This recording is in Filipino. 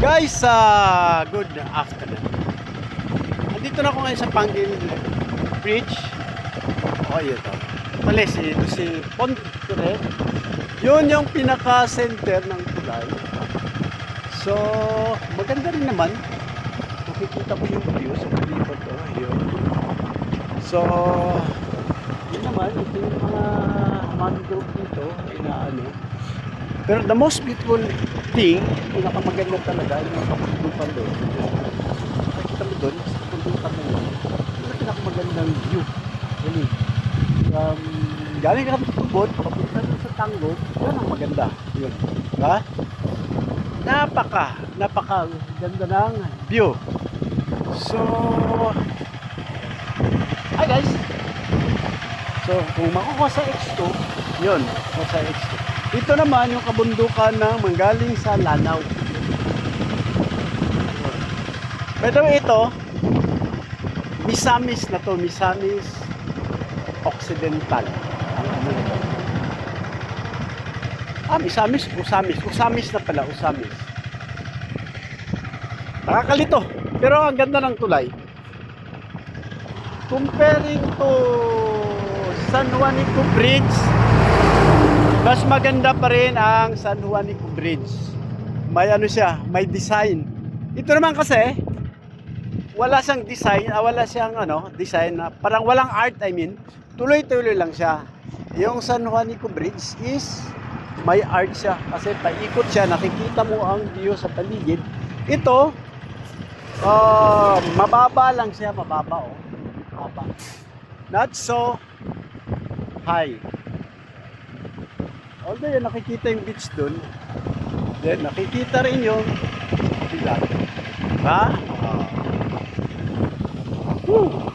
Guys, good afternoon. Andito na ako ngayon sa Panggil Bridge. Oh, yun to. Mali, si Ponte. Yun yung pinaka-center ng tulay. So, maganda rin naman. Makikita mo yung view sa dito to. Yun. So, yun naman. Ito yung mga mangrove dito. Pero the most beautiful thing, pinakamaganda talaga, yung kapundukan doon. Nakikita mo doon, sa kapundukan na yun. Yung pinakamagandang view. Really. Galing ka sa tubod, papunta doon sa Tango, yun ang maganda. Yun. Diba? Napaka ganda ng view. So, hi guys! So, kung makukuha sa X2, yun, sa X2. Ito naman yung kabundukan ng manggaling sa Lanao. Pero ito, Misamis na to, Misamis Occidental. Misamis, Usamis na pala, Usamis. Nakakalito, pero ang ganda ng tulay. Comparing to San Juanico Bridge, mas maganda pa rin ang San Juanico Bridge. May siya, may design. Ito naman kasi wala siyang design, design na parang walang art, tuloy-tuloy lang siya. Yung San Juanico Bridge is may art siya kasi paikot siya, nakikita mo ang view sa paligid. Ito mababa lang siya, mababa. Not so high. Although yun, nakikita yung beach dun, then nakikita rin yung bilat. Diba?